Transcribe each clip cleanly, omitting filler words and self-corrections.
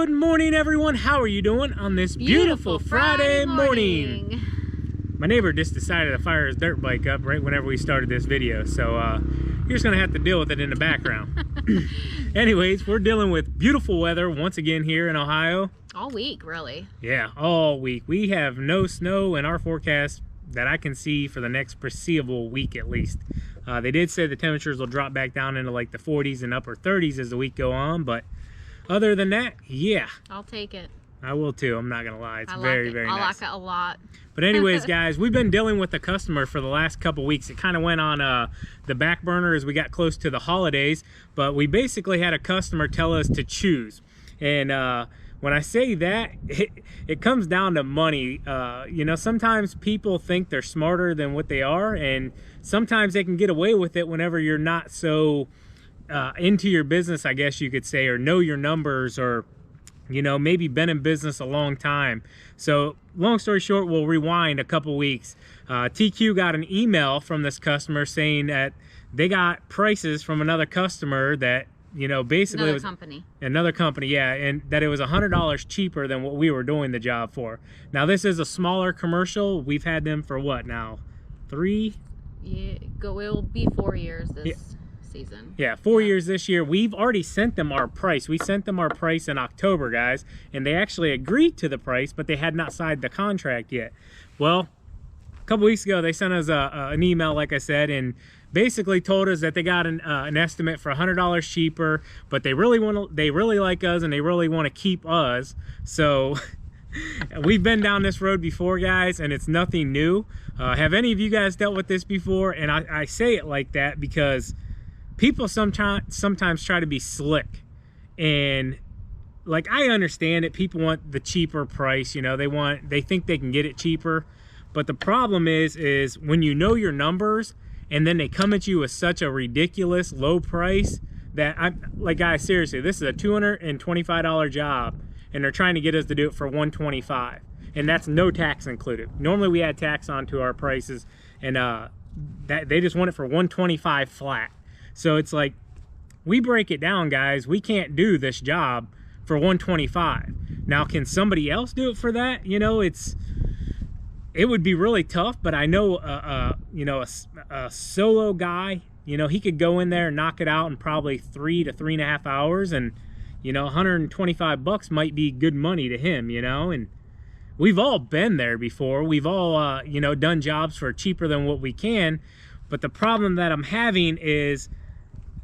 Good morning, everyone. How are you doing on this beautiful Friday morning? My neighbor just decided to fire his dirt bike up right whenever we started this video, so you're just gonna have to deal with it in the background. Anyways, we're dealing with beautiful weather once again here in Ohio. All week, really. Yeah, all week. We have no snow in our forecast that I can see for the next foreseeable week at least. They did say the temperatures will drop back down into like the 40s and upper 30s as the week go on, but other than that, yeah. I'll take it. I will too. I'm not gonna lie. It's I very, like it. very I nice. like it a lot. But anyways, guys, we've been dealing with the customer for the last couple weeks. It kind of went on the back burner as we got close to the holidays, but we basically had a customer tell us to choose. And when I say that, it comes down to money. You know, sometimes people think they're smarter than what they are, and sometimes they can get away with it whenever you're not so into your business, I guess you could say, or know your numbers, or you know, maybe been in business a long time. So long story short, we'll rewind a couple weeks. TQ got an email from this customer saying that they got prices from another customer that, you know, basically another company, yeah, and that it was $100 cheaper than what we were doing the job for. Now this is a smaller commercial. We've had them for what now, 3? Yeah, it'll be 4 years this season. Yeah, 4 years this year. We've already sent them our price. We sent them our price in October, guys, and they actually agreed to the price, but they had not signed the contract yet. Well, a couple weeks ago, they sent us an email, like I said, and basically told us that they got an estimate for $100 cheaper, but they really like us and they really want to keep us. So we've been down this road before, guys, and it's nothing new. Have any of you guys dealt with this before? And I say it like that because people sometimes try to be slick, and like, I understand it. People want the cheaper price, you know, they think they can get it cheaper. But the problem is when you know your numbers and then they come at you with such a ridiculous low price that I'm like, guys, seriously, this is a $225 job and they're trying to get us to do it for $125, and that's no tax included. Normally we add tax onto our prices, and that they just want it for $125 flat. So it's like, we break it down, guys. We can't do this job for $125. Now, can somebody else do it for that? You know, it would be really tough, but I know, you know, a solo guy, you know, he could go in there and knock it out in probably 3 to 3.5 hours, and, you know, $125 might be good money to him, you know. And we've all been there before. We've all, you know, done jobs for cheaper than what we can. But the problem that I'm having is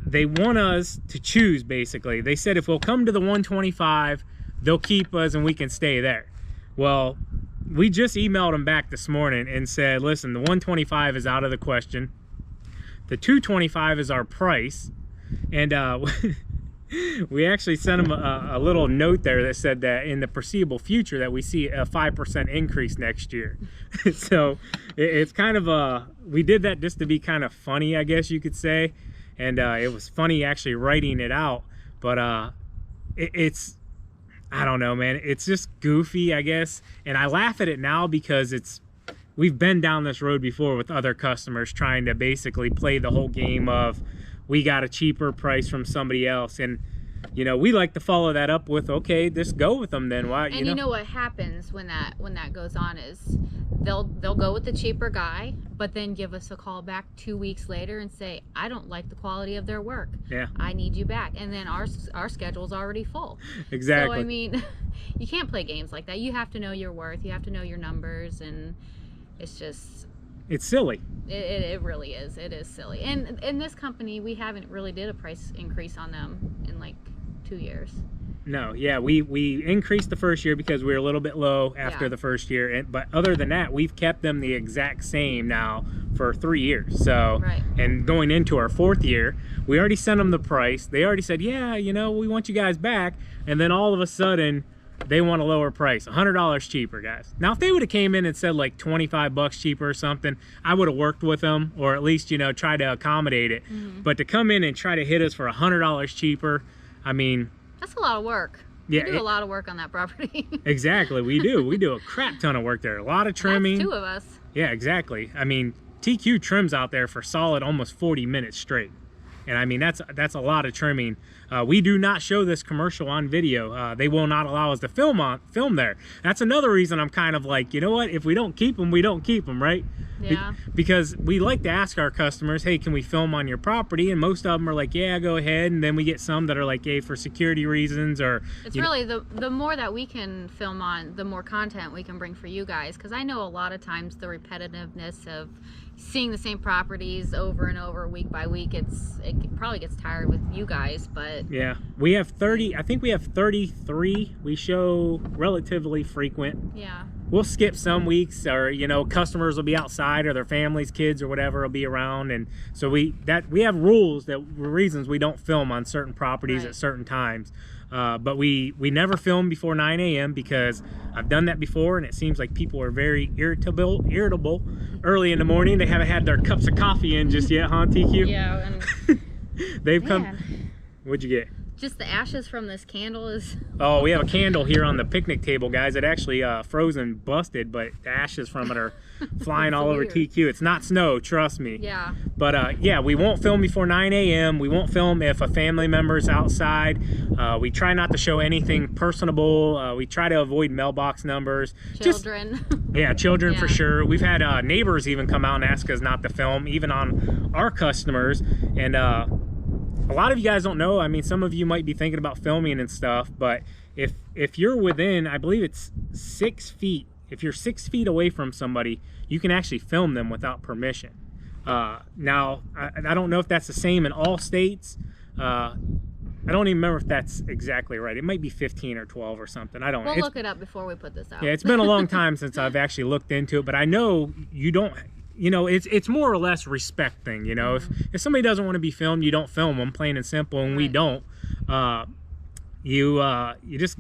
they want us to choose, basically. They said if we'll come to the 125, they'll keep us and we can stay there. Well, we just emailed them back this morning and said, listen, the 125 is out of the question. The 225 is our price. And we actually sent them a little note there that said that in the foreseeable future that we see a 5% increase next year. So it's kind of we did that just to be kind of funny, I guess you could say. And it was funny actually writing it out, but it's, I don't know, man, it's just goofy, I guess. And I laugh at it now because we've been down this road before with other customers trying to basically play the whole game of, we got a cheaper price from somebody else. And, you know, we like to follow that up with, okay, just go with them then. Why? And you know what happens when that goes on is they'll go with the cheaper guy, but then give us a call back 2 weeks later and say, I don't like the quality of their work. Yeah, I need you back. And then our schedule's already full. Exactly. So I mean, you can't play games like that. You have to know your worth. You have to know your numbers, and it's just, it's silly. It really is. It is silly. And in this company, we haven't really did a price increase on them in like 2 years. No, yeah, we increased the first year because we were a little bit low after the first year, but other than that, we've kept them the exact same now for 3 years. So, and going into our 4th year, we already sent them the price. They already said, yeah, you know, we want you guys back, and then all of a sudden, they want a lower price, $100 cheaper, guys. Now, if they would have came in and said like $25 cheaper or something, I would have worked with them, or at least, you know, try to accommodate it. But to come in and try to hit us for $100 cheaper, I mean, that's a lot of work. Yeah, we do a lot of work on that property. Exactly, we do. We do a crap ton of work there. A lot of trimming. That's 2 of us. Yeah, exactly. I mean, TQ trims out there for solid almost 40 minutes straight. And I mean, that's a lot of trimming. We do not show this commercial on video. They will not allow us to film there. That's another reason I'm kind of like, you know what? If we don't keep them, we don't keep them, right? Yeah. Because we like to ask our customers, hey, can we film on your property? And most of them are like, yeah, go ahead. And then we get some that are like, hey, for security reasons, or it's really the more that we can film on, the more content we can bring for you guys. Because I know a lot of times the repetitiveness of seeing the same properties over and over week by week, it probably gets tired with you guys. But yeah, we have 30, I think we have 33 we show relatively frequent. Yeah, we'll skip some weeks, or you know, customers will be outside, or their families, kids or whatever will be around, and so we have rules, that reasons we don't film on certain properties at certain times. But we never film before 9 a.m. because I've done that before, and it seems like people are very irritable early in the morning. They haven't had their cups of coffee in just yet, huh, TQ? Yeah, and they've come. What'd you get? Just the ashes from this candle is... Oh, we have a candle here on the picnic table, guys. It actually frozen, busted, but the ashes from it are flying all over TQ. It's not snow, trust me. Yeah. But yeah, we won't film before 9 a.m. We won't film if a family member's outside. We try not to show anything personable. We try to avoid mailbox numbers. Children. Yeah, children for sure. We've had neighbors even come out and ask us not to film, even on our customers. And a lot of you guys don't know. I mean, some of you might be thinking about filming and stuff, but if you're within, I believe it's 6 feet, if you're 6 feet away from somebody, you can actually film them without permission. Now, I don't know if that's the same in all states. I don't even remember if that's exactly right. It might be 15 or 12 or something. I don't know. We'll look it up before we put this out. Yeah, it's been a long time since I've actually looked into it, but I know you don't... You know, it's more or less respect thing, you know. If somebody doesn't want to be filmed, you don't film them, plain and simple, and we don't. You just,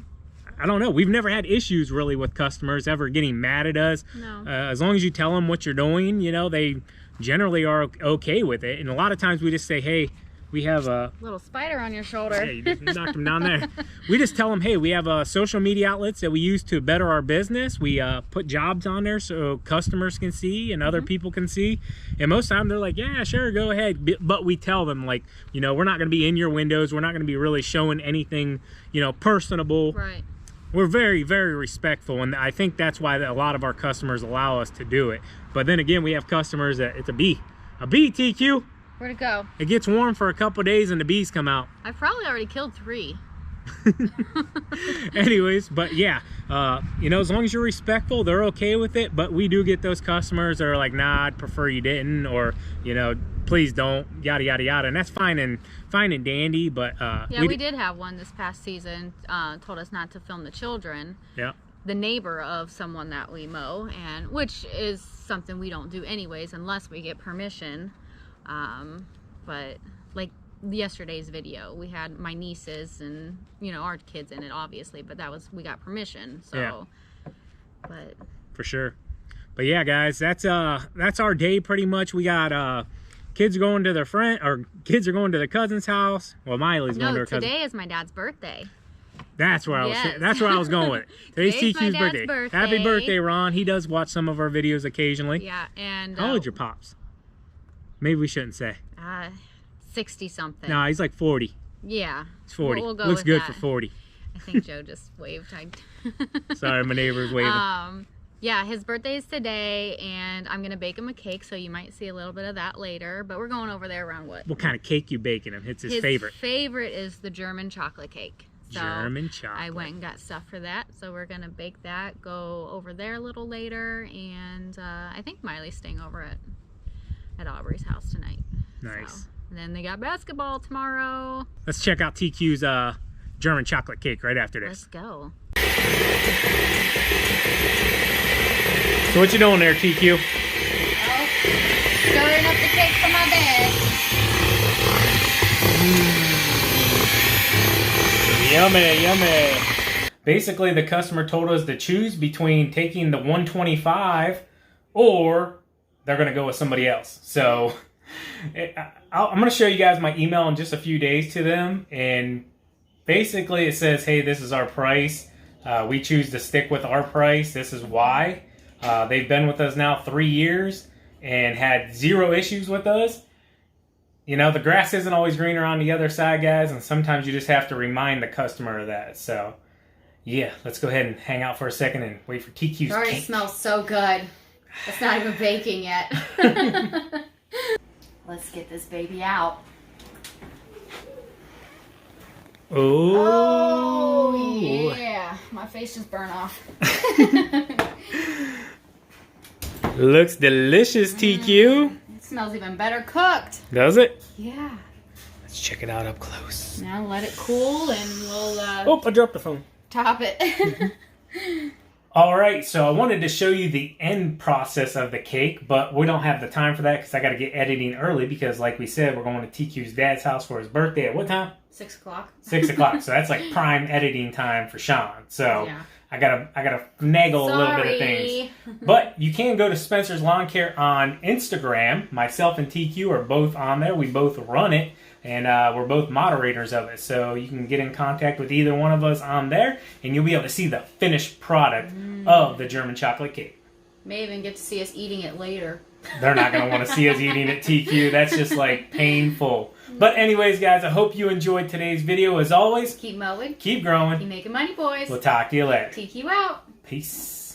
I don't know. We've never had issues really with customers ever getting mad at us. No. As long as you tell them what you're doing, you know, they generally are okay with it. And a lot of times we just say, hey, we have a little spider on your shoulder. Hey, you just knocked him down there. We just tell them, hey, we have social media outlets that we use to better our business. We put jobs on there so customers can see and other people can see. And most of the time they're like, yeah, sure, go ahead. But we tell them, like, you know, we're not going to be in your windows. We're not going to be really showing anything, you know, personable. Right. We're very, very respectful. And I think that's why a lot of our customers allow us to do it. But then again, we have customers that it's a bee, TQ. Where'd it go? It gets warm for a couple of days and the bees come out. I've probably already killed 3. Anyways, but yeah, you know, as long as you're respectful, they're okay with it. But we do get those customers that are like, nah, I'd prefer you didn't, or, you know, please don't, yada yada yada. And that's fine and dandy. But yeah, we did have one this past season. Told us not to film the children. Yeah. The neighbor of someone that we mow, and which is something we don't do anyways unless we get permission. But like yesterday's video, we had my nieces and, you know, our kids in it, obviously, but we got permission. So yeah. But for sure. But yeah, guys, that's our day pretty much. We got kids are going to their kids are going to their cousin's house. Well, Miley's going to her cousin. Today is my dad's birthday. That's where that's where I was going with it. Today's TQ's birthday. Happy birthday, Ron. He does watch some of our videos occasionally. Yeah, and how old your pops? Maybe we shouldn't say. 60 something. No, he's like 40. Yeah. He's 40. We'll go Looks with good that. for 40. I think Joe just waved. Sorry, my neighbor's waving. Yeah, his birthday is today, and I'm going to bake him a cake, so you might see a little bit of that later. But we're going over there around what? What kind of cake you baking him? It's his favorite. His favorite is the German chocolate cake. So German chocolate. I went and got stuff for that, so we're going to bake that, go over there a little later, and I think Miley's staying over at Aubrey's house tonight. Nice. So, and then they got basketball tomorrow. Let's check out TQ's German chocolate cake right after this. Let's go. So what you doing there, TQ? Oh, stirring up the cake for my dad. Yummy, yummy. Basically, the customer told us to choose between taking the 125 or they're going to go with somebody else. So I'm going to show you guys my email in just a few days to them. And basically it says, hey, this is our price. We choose to stick with our price. This is why. They've been with us now 3 years and had 0 issues with us. you know, the grass isn't always greener on the other side, guys, and sometimes you just have to remind the customer of that. So, yeah, let's go ahead and hang out for a second and wait for TQ's It already cake. smells so good. It's not even baking yet. Let's get this baby out. Oh, yeah. My face just burned off. Looks delicious, TQ. It smells even better cooked. Does it? Yeah. Let's check it out up close. Now let it cool and we'll Oh, I dropped the phone. top it. All right, so I wanted to show you the end process of the cake, but we don't have the time for that because I got to get editing early because, like we said, we're going to TQ's dad's house for his birthday at what time? 6 o'clock. 6 o'clock. So that's like prime editing time for Sean. So Yeah. I gotta finagle a little bit of things. But you can go to Spencer's Lawn Care on Instagram. Myself and TQ are both on there. We both run it. And we're both moderators of it. So you can get in contact with either one of us on there, and you'll be able to see the finished product of the German chocolate cake. May even get to see us eating it later. They're not going to want to see us eating it, TQ. That's just like painful. But anyways, guys, I hope you enjoyed today's video. As always, keep mowing. keep growing. Keep making money, boys. We'll talk to you later. TQ out. Peace.